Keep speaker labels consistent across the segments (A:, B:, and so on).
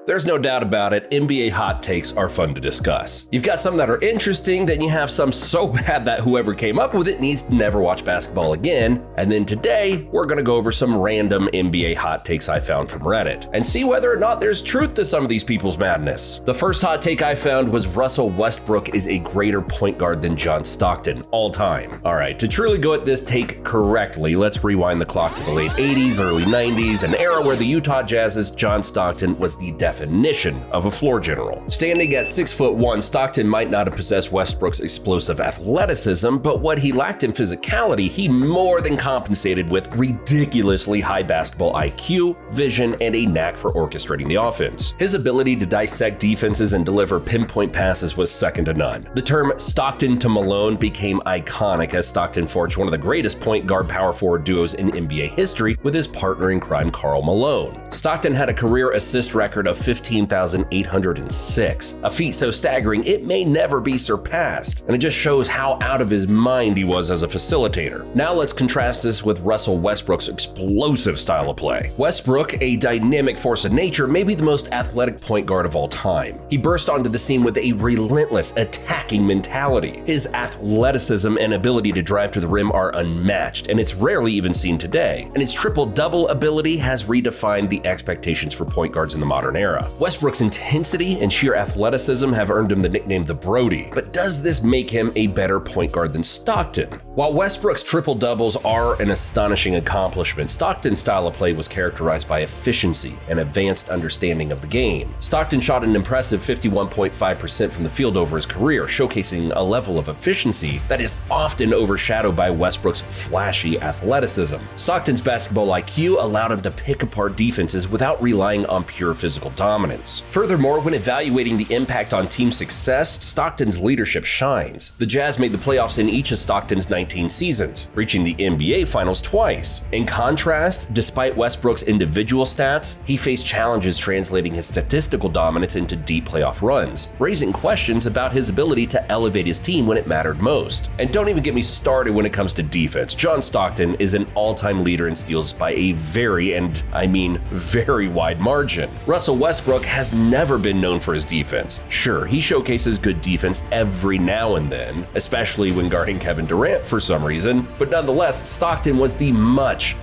A: There's no doubt about it, NBA hot takes are fun to discuss. You've got some that are interesting, then you have some so bad that whoever came up with it needs to never watch basketball again. And then today, we're gonna go over some random NBA hot takes I found from Reddit and see whether or not there's truth to some of these people's madness. The first hot take I found was Russell Westbrook is a greater point guard than John Stockton, all time. All right, to truly go at this take correctly, let's rewind the clock to the late 80s, early 90s, an era where the Utah Jazz's John Stockton was the definition of a floor general. Standing at 6'1", Stockton might not have possessed Westbrook's explosive athleticism, but what he lacked in physicality, he more than compensated with ridiculously high basketball IQ, vision, and a knack for orchestrating the offense. His ability to dissect defenses and deliver pinpoint passes was second to none. The term Stockton to Malone became iconic as Stockton forged one of the greatest point guard power forward duos in NBA history with his partner in crime Karl Malone. Stockton had a career assist record of 15,806, a feat so staggering it may never be surpassed, and it just shows how out of his mind he was as a facilitator. Now let's contrast this with Russell Westbrook's explosive style of play. Westbrook, a dynamic force of nature, may be the most athletic point guard of all time. He burst onto the scene with a relentless attacking mentality. His athleticism and ability to drive to the rim are unmatched, and it's rarely even seen today. And his triple-double ability has redefined the expectations for point guards in the modern era. Westbrook's intensity and sheer athleticism have earned him the nickname the Brody, but does this make him a better point guard than Stockton? While Westbrook's triple-doubles are an astonishing accomplishment, Stockton's style of play was characterized by efficiency and advanced understanding of the game. Stockton shot an impressive 51.5% from the field over his career, showcasing a level of efficiency that is often overshadowed by Westbrook's flashy athleticism. Stockton's basketball IQ allowed him to pick apart defenses without relying on pure physical dominance. Furthermore, when evaluating the impact on team success, Stockton's leadership shines. The Jazz made the playoffs in each of Stockton's 19 seasons, reaching the NBA Finals twice. In contrast, despite Westbrook's individual stats, he faced challenges translating his statistical dominance into deep playoff runs, raising questions about his ability to elevate his team when it mattered most. And don't even get me started when it comes to defense. John Stockton is an all-time leader in steals by a very, and I mean very wide margin. Russell Westbrook has never been known for his defense. Sure, he showcases good defense every now and then, especially when guarding Kevin Durant for some reason, but nonetheless, Stockton was the much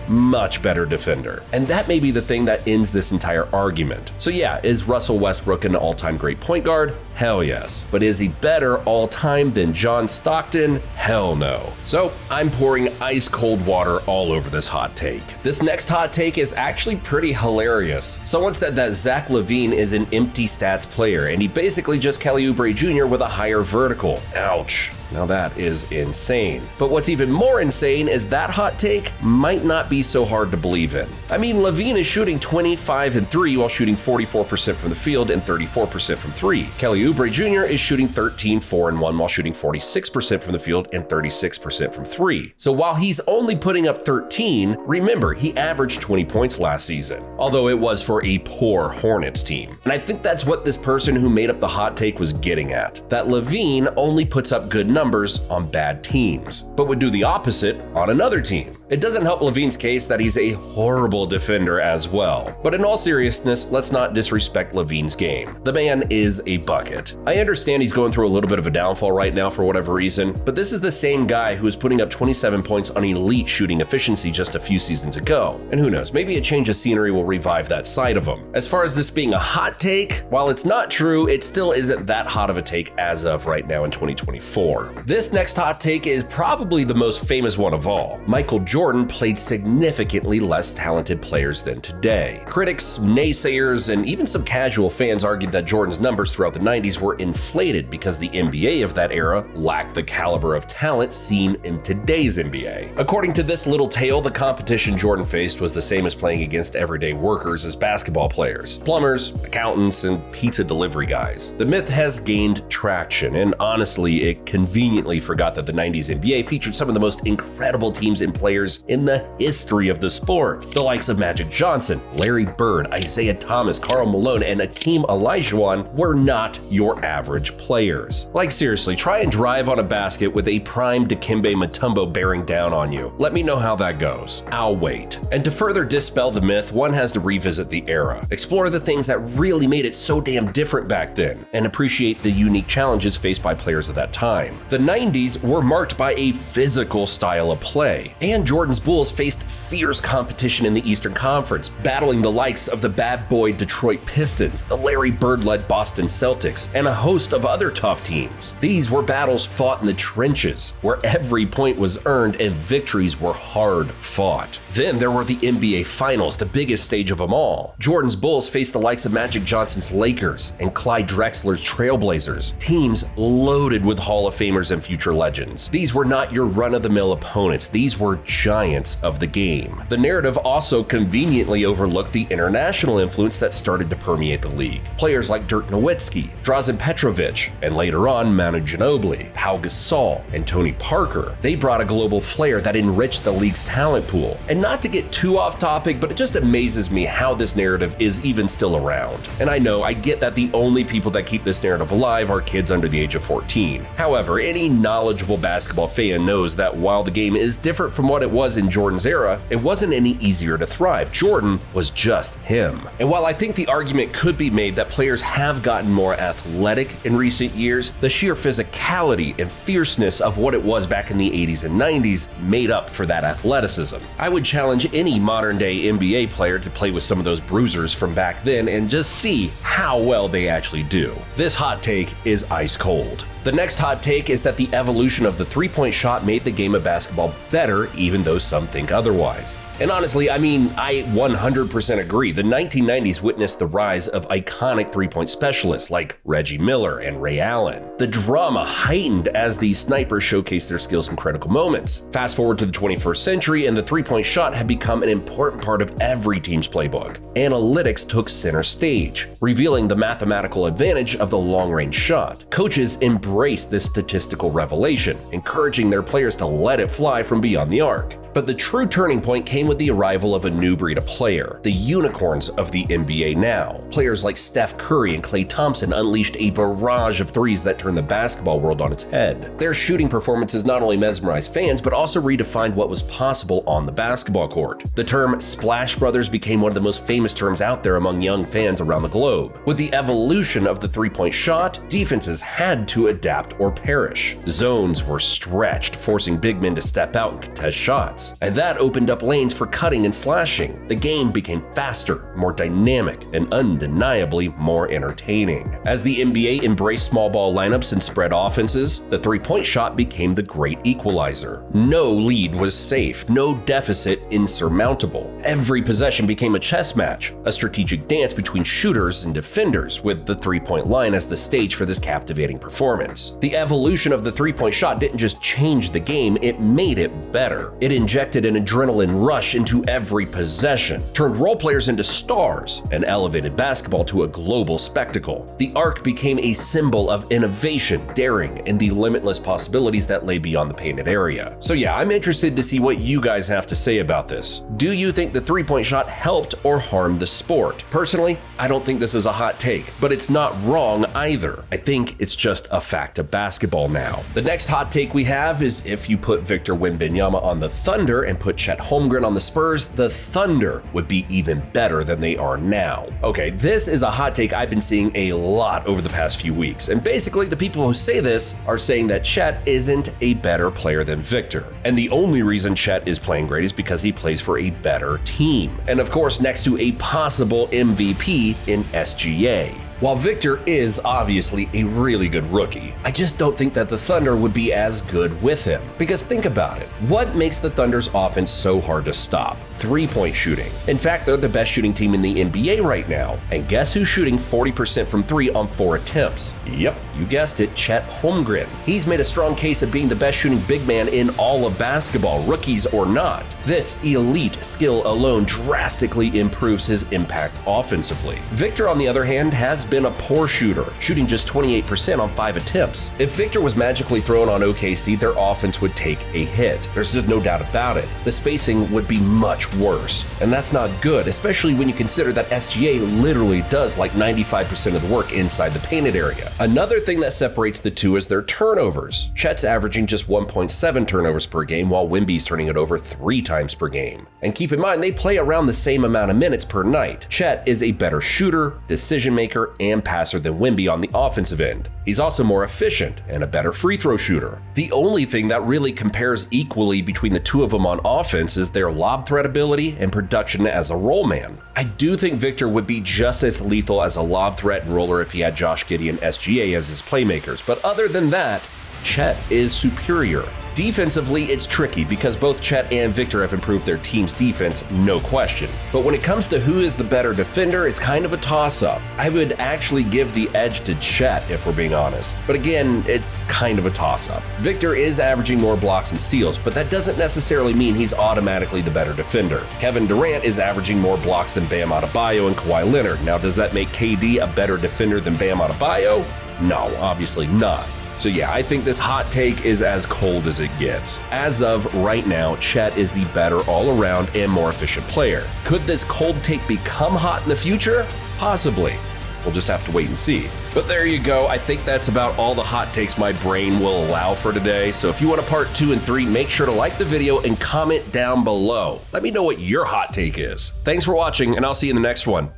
A: better defender. And that may be the thing that ends this entire argument. So yeah, is Russell Westbrook an all-time great point guard? Hell yes. But is he better all-time than John Stockton? Hell no. So I'm pouring ice cold water all over this hot take. This next hot take is actually pretty hilarious. Someone said that Zach LaVine is an empty stats player, and he basically just Kelly Oubre Jr. with a higher vertical. Ouch. Now that is insane. But what's even more insane is that hot take might not be so hard to believe in. I mean, LaVine is shooting 25 and 3 while shooting 44% from the field and 34% from 3. Kelly Oubre Jr. is shooting 13, 4 and 1 while shooting 46% from the field and 36% from 3. So while he's only putting up 13, remember, he averaged 20 points last season, although it was for a poor Hornets team. And I think that's what this person who made up the hot take was getting at, that LaVine only puts up good numbers on bad teams, but would do the opposite on another team. It doesn't help LaVine's case that he's a horrible defender as well. But in all seriousness, let's not disrespect LaVine's game. The man is a bucket. I understand he's going through a little bit of a downfall right now for whatever reason, but this is the same guy who was putting up 27 points on elite shooting efficiency just a few seasons ago. And who knows, maybe a change of scenery will revive that side of him. As far as this being a hot take, while it's not true, it still isn't that hot of a take as of right now in 2024. This next hot take is probably the most famous one of all. Michael Jordan played significantly less talented players than today. Critics, naysayers, and even some casual fans argued that Jordan's numbers throughout the 90s were inflated because the NBA of that era lacked the caliber of talent seen in today's NBA. According to this little tale, the competition Jordan faced was the same as playing against everyday workers as basketball players, plumbers, accountants, and pizza delivery guys. The myth has gained traction, and honestly, it conveniently forgot that the 90s NBA featured some of the most incredible teams and players in the history of the sport. Though likes of Magic Johnson, Larry Bird, Isaiah Thomas, Karl Malone, and Akeem Olajuwon were not your average players. Like seriously, try and drive on a basket with a prime Dikembe Mutombo bearing down on you. Let me know how that goes. I'll wait. And to further dispel the myth, one has to revisit the era, explore the things that really made it so damn different back then, and appreciate the unique challenges faced by players of that time. The 90s were marked by a physical style of play, and Jordan's Bulls faced fierce competition in the Eastern Conference, battling the likes of the bad boy Detroit Pistons, the Larry Bird-led Boston Celtics, and a host of other tough teams. These were battles fought in the trenches, where every point was earned and victories were hard fought. Then there were the NBA Finals, the biggest stage of them all. Jordan's Bulls faced the likes of Magic Johnson's Lakers and Clyde Drexler's Trailblazers, teams loaded with Hall of Famers and future legends. These were not your run-of-the-mill opponents, these were giants of the game. The narrative also conveniently overlooked the international influence that started to permeate the league. Players like Dirk Nowitzki, Drazen Petrovic, and later on Manu Ginobili, Pau Gasol, and Tony Parker. They brought a global flair that enriched the league's talent pool. And not to get too off topic, but it just amazes me how this narrative is even still around. And I get that the only people that keep this narrative alive are kids under the age of 14. However, any knowledgeable basketball fan knows that while the game is different from what it was in Jordan's era, it wasn't any easier to thrive. Jordan was just him. And while I think the argument could be made that players have gotten more athletic in recent years, the sheer physicality and fierceness of what it was back in the 80s and 90s made up for that athleticism. I would challenge any modern day NBA player to play with some of those bruisers from back then and just see how well they actually do. This hot take is ice cold. The next hot take is that the evolution of the three-point shot made the game of basketball better, even though some think otherwise. And honestly, I 100% agree. The 1990s witnessed the rise of iconic three-point specialists like Reggie Miller and Ray Allen. The drama heightened as these snipers showcased their skills in critical moments. Fast forward to the 21st century, and the three-point shot had become an important part of every team's playbook. Analytics took center stage, revealing the mathematical advantage of the long-range shot. Coaches embraced this statistical revelation, encouraging their players to let it fly from beyond the arc. But the true turning point came with the arrival of a new breed of player, the unicorns of the NBA now. Players like Steph Curry and Klay Thompson unleashed a barrage of threes that turned the basketball world on its head. Their shooting performances not only mesmerized fans, but also redefined what was possible on the basketball court. The term Splash Brothers became one of the most famous terms out there among young fans around the globe. With the evolution of the three-point shot, defenses had to adapt or perish. Zones were stretched, forcing big men to step out and contest shots. And that opened up lanes for cutting and slashing. The game became faster, more dynamic, and undeniably more entertaining. As the NBA embraced small ball lineups and spread offenses, the three-point shot became the great equalizer. No lead was safe, no deficit insurmountable. Every possession became a chess match, a strategic dance between shooters and defenders, with the three-point line as the stage for this captivating performance. The evolution of the three-point shot didn't just change the game, it made it better. It injected an adrenaline rush into every possession, turned role players into stars, and elevated basketball to a global spectacle. The arc became a symbol of innovation, daring, and the limitless possibilities that lay beyond the painted area. So yeah, I'm interested to see what you guys have to say about this. Do you think the three-point shot helped or harmed the sport? Personally, I don't think this is a hot take, but it's not wrong either. I think it's just a fact of basketball now. The next hot take we have is if you put Victor Wembanyama on the Thunder and put Chet Holmgren on the Spurs, the Thunder would be even better than they are now. Okay, this is a hot take I've been seeing a lot over the past few weeks, and basically the people who say this are saying that Chet isn't a better player than Victor. And the only reason Chet is playing great is because he plays for a better team. And of course, next to a possible MVP in SGA. While Victor is obviously a really good rookie, I just don't think that the Thunder would be as good with him. Because think about it, what makes the Thunder's offense so hard to stop? Three-point shooting. In fact, they're the best shooting team in the NBA right now. And guess who's shooting 40% from three on 4 attempts? Yep, you guessed it, Chet Holmgren. He's made a strong case of being the best shooting big man in all of basketball, rookies or not. This elite skill alone drastically improves his impact offensively. Victor, on the other hand, has been a poor shooter, shooting just 28% on 5 attempts. If Victor was magically thrown on OKC, their offense would take a hit. There's just no doubt about it. The spacing would be much worse. And that's not good, especially when you consider that SGA literally does like 95% of the work inside the painted area. Another thing that separates the two is their turnovers. Chet's averaging just 1.7 turnovers per game, while Wemby's turning it over 3 times per game. And keep in mind, they play around the same amount of minutes per night. Chet is a better shooter, decision maker, and passer than Wemby on the offensive end. He's also more efficient and a better free throw shooter. The only thing that really compares equally between the two of them on offense is their lob threat ability and production as a roll man. I do think Victor would be just as lethal as a lob threat and roller if he had Josh Giddey and SGA as his playmakers, but other than that, Chet is superior. Defensively, it's tricky because both Chet and Victor have improved their team's defense, no question. But when it comes to who is the better defender, it's kind of a toss-up. I would actually give the edge to Chet if we're being honest. But again, it's kind of a toss-up. Victor is averaging more blocks and steals, but that doesn't necessarily mean he's automatically the better defender. Kevin Durant is averaging more blocks than Bam Adebayo and Kawhi Leonard. Now, does that make KD a better defender than Bam Adebayo? No, obviously not. So yeah, I think this hot take is as cold as it gets. As of right now, Chet is the better all-around and more efficient player. Could this cold take become hot in the future? Possibly. We'll just have to wait and see. But there you go. I think that's about all the hot takes my brain will allow for today. So if you want a part 2 and 3, make sure to like the video and comment down below. Let me know what your hot take is. Thanks for watching, and I'll see you in the next one.